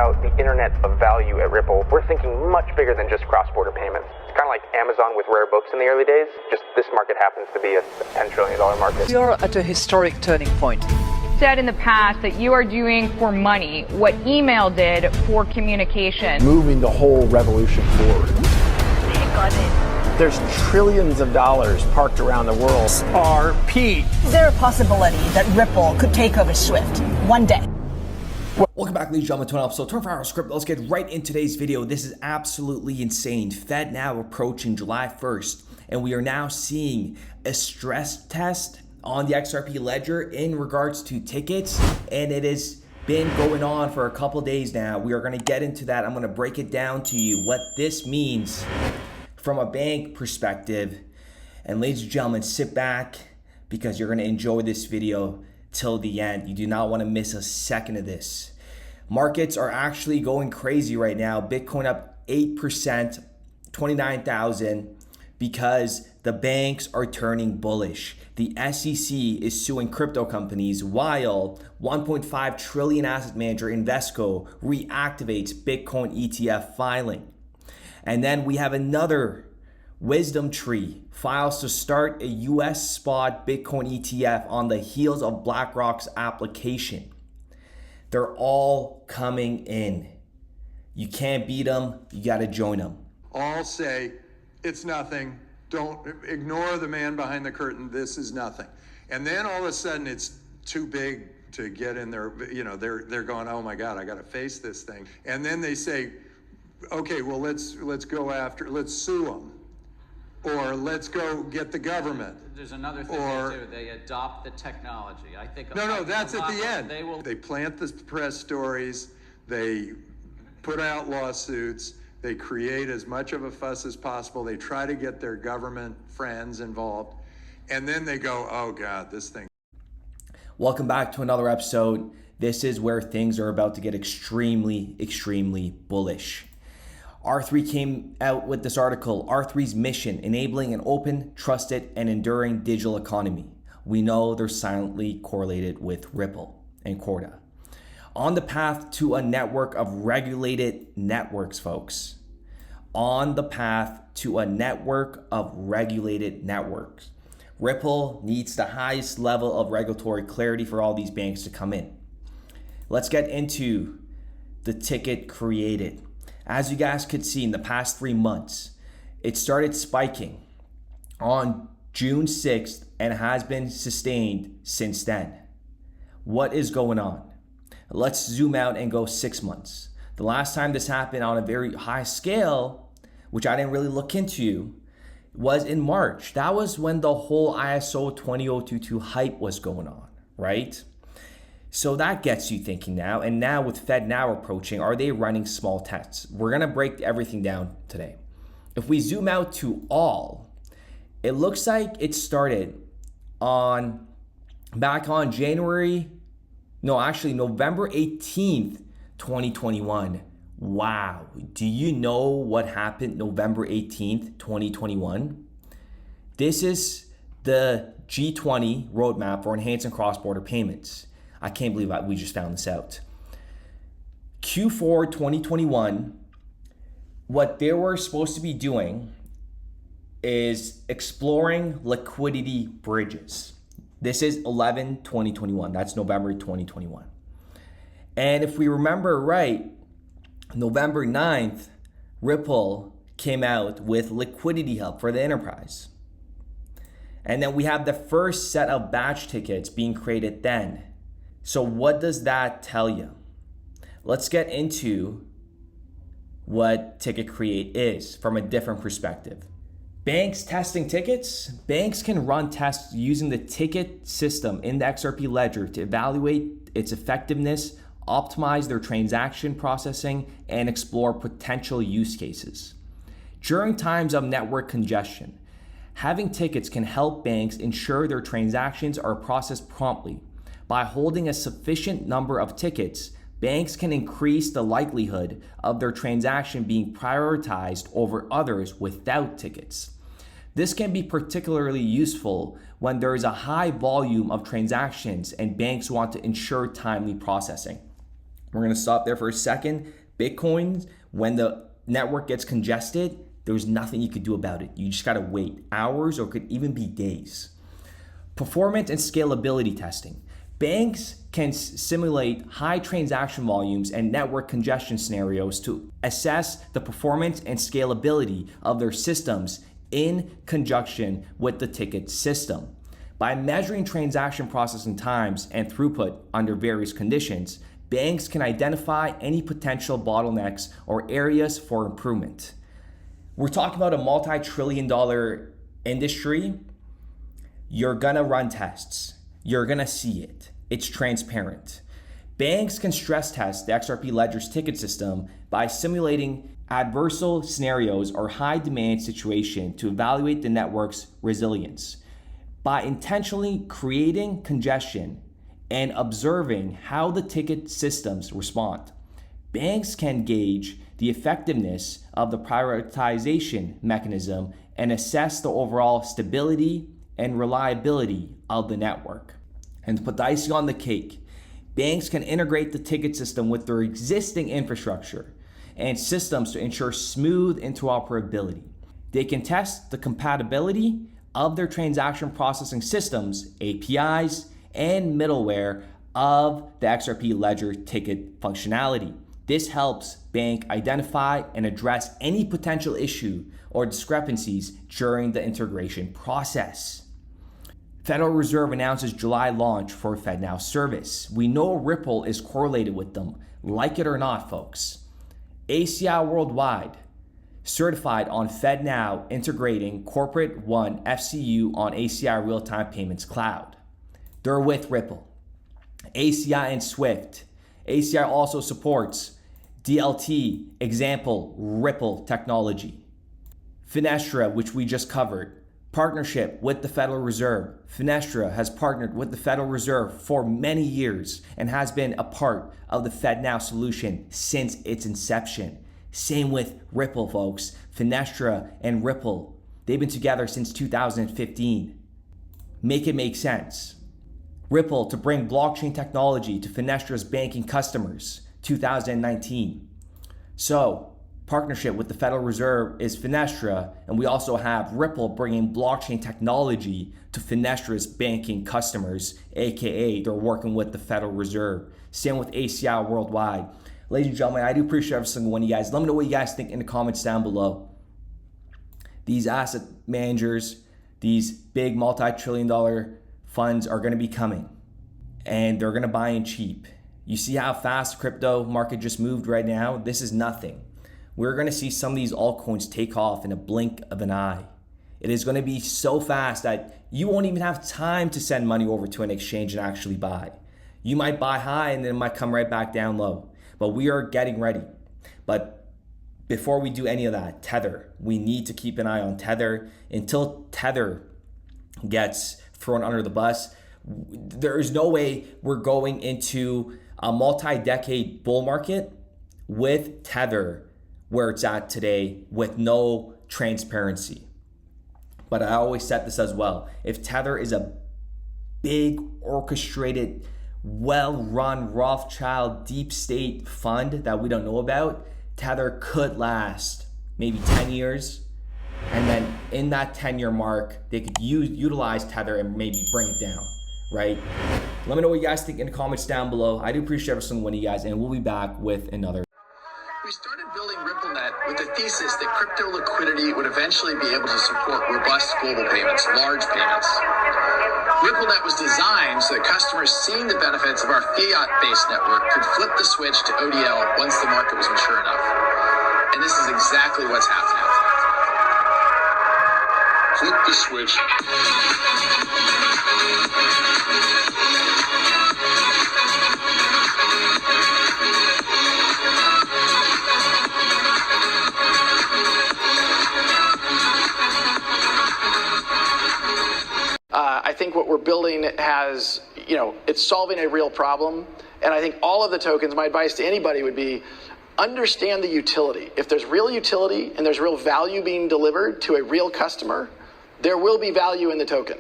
about the internet of value at Ripple, we're thinking much bigger than just cross-border payments. It's kind of like Amazon with rare books in the early days, just this market happens to be a $10 trillion market. We are at a historic turning point. Said in the past that you are doing for money what email did for communication. Moving the whole revolution forward. There's trillions of dollars parked around the world. XRP. Is there a possibility that Ripple could take over Swift one day? Welcome back, ladies and gentlemen, to an episode 24-hour script. Let's get right into today's video. This is absolutely insane. FedNow approaching July 1st, and we are now seeing a stress test on the XRP Ledger in regards to tickets, and it has been going on for a couple days now. We are going to get into that. I'm going to break it down to you, what this means from a bank perspective. And ladies and gentlemen, sit back because you're going to enjoy this video till the end. You do not want to miss a second of this. Markets are actually going crazy right now. Bitcoin up 8%, 29,000, because the banks are turning bullish. The SEC is suing crypto companies while 1.5 trillion asset manager Invesco reactivates Bitcoin ETF filing. And then we have another Wisdom Tree files to start a US spot Bitcoin ETF on the heels of BlackRock's application. They're all coming in. You can't beat them, you gotta join them. All say it's nothing. Don't ignore the man behind the curtain. This is nothing. And then all of a sudden it's too big to get in there. You know, they're going, oh my God, I got to face this thing. And then they say, okay, well, let's go after, let's sue them. Or let's go get the government. There's another thing they do. They adopt the technology. I think. No, that's at the end. They plant the press stories. They put out lawsuits. They create as much of a fuss as possible. They try to get their government friends involved. And then they go, oh God, this thing. Welcome back to another episode. This is where things are about to get extremely, extremely bullish. R3 came out with this article, R3's mission, enabling an open, trusted, and enduring digital economy. We know they're silently correlated with Ripple and Corda. On the path to a network of regulated networks, folks. On the path to a network of regulated networks. Ripple needs the highest level of regulatory clarity for all these banks to come in. Let's get into the ticket created. As you guys could see in the past 3 months, it started spiking on June 6th and has been sustained since then. What is going on? Let's zoom out and go 6 months. The last time this happened on a very high scale, which I didn't really look into, was in March. That was when the whole ISO 20022 hype was going on, right? So that gets you thinking now. And now with FedNow approaching, are they running small tests? We're gonna break everything down today. If we zoom out to all, it looks like it started back on November 18th, 2021. Wow, do you know what happened November 18th, 2021? This is the G20 roadmap for enhancing cross-border payments. I can't believe we just found this out. Q4 2021, what they were supposed to be doing is exploring liquidity bridges. This is 11/2021. That's November 2021. And if we remember right, November 9th, Ripple came out with liquidity help for the enterprise. And then we have the first set of batch tickets being created then. So what does that tell you? Let's get into what Ticket Create is from a different perspective. Banks testing tickets. Banks can run tests using the ticket system in the XRP Ledger to evaluate its effectiveness, optimize their transaction processing, and explore potential use cases. During times of network congestion, having tickets can help banks ensure their transactions are processed promptly. By holding a sufficient number of tickets, banks can increase the likelihood of their transaction being prioritized over others without tickets. This can be particularly useful when there is a high volume of transactions and banks want to ensure timely processing. We're going to stop there for a second. Bitcoin, when the network gets congested, there's nothing you could do about it. You just got to wait hours or could even be days. Performance and scalability testing. Banks can simulate high transaction volumes and network congestion scenarios to assess the performance and scalability of their systems in conjunction with the ticket system. By measuring transaction processing times and throughput under various conditions, banks can identify any potential bottlenecks or areas for improvement. We're talking about a multi-trillion-dollar industry. You're gonna run tests. You're gonna see it. It's transparent. Banks can stress test the XRP Ledger's ticket system by simulating adversarial scenarios or high demand situation to evaluate the network's resilience. By intentionally creating congestion and observing how the ticket systems respond, banks can gauge the effectiveness of the prioritization mechanism and assess the overall stability and reliability of the network. And to put the icing on the cake, banks can integrate the ticket system with their existing infrastructure and systems to ensure smooth interoperability. They can test the compatibility of their transaction processing systems, APIs, and middleware of the XRP Ledger ticket functionality. This helps bank identify and address any potential issue or discrepancies during the integration process. Federal Reserve announces July launch for FedNow service. We know Ripple is correlated with them, like it or not, folks. ACI Worldwide certified on FedNow integrating Corporate One FCU on ACI Real-Time Payments Cloud. They're with Ripple. ACI and Swift. ACI also supports DLT, example, Ripple technology. Finestra, which we just covered. Partnership with the Federal Reserve. Finestra has partnered with the Federal Reserve for many years and has been a part of the FedNow solution since its inception. Same with Ripple, folks. Finestra and Ripple, they've been together since 2015. Make it make sense. Ripple to bring blockchain technology to Finestra's banking customers, 2019. So, partnership with the Federal Reserve is Finestra, and we also have Ripple bringing blockchain technology to Finestra's banking customers, aka they're working with the Federal Reserve. Same with ACI Worldwide. Ladies and gentlemen, I do appreciate every single one of you guys. Let me know what you guys think in the comments down below. These asset managers, these big multi-trillion-dollar funds are going to be coming, and they're going to buy in cheap. You see how fast crypto market just moved right now? This is nothing. We're going to see some of these altcoins take off in a blink of an eye. It is going to be so fast that you won't even have time to send money over to an exchange and actually buy. You might buy high and then it might come right back down low. But we are getting ready. But before we do any of that, Tether. We need to keep an eye on Tether. Until Tether gets thrown under the bus, there is no way we're going into a multi-decade bull market with Tether where it's at today with no transparency. But I always set this as well. If Tether is a big orchestrated, well-run Rothschild deep state fund that we don't know about, Tether could last maybe 10 years. And then in that 10-year mark, they could utilize Tether and maybe bring it down, right? Let me know what you guys think in the comments down below. I do appreciate every single one of you guys, and we'll be back with another. We started building RippleNet with the thesis that crypto liquidity would eventually be able to support robust global payments, large payments. RippleNet was designed so that customers seeing the benefits of our fiat-based network could flip the switch to ODL once the market was mature enough. And this is exactly what's happening. Flip the switch. I think what we're building has, it's solving a real problem. And I think all of the tokens, my advice to anybody would be, understand the utility. If there's real utility and there's real value being delivered to a real customer, there will be value in the token.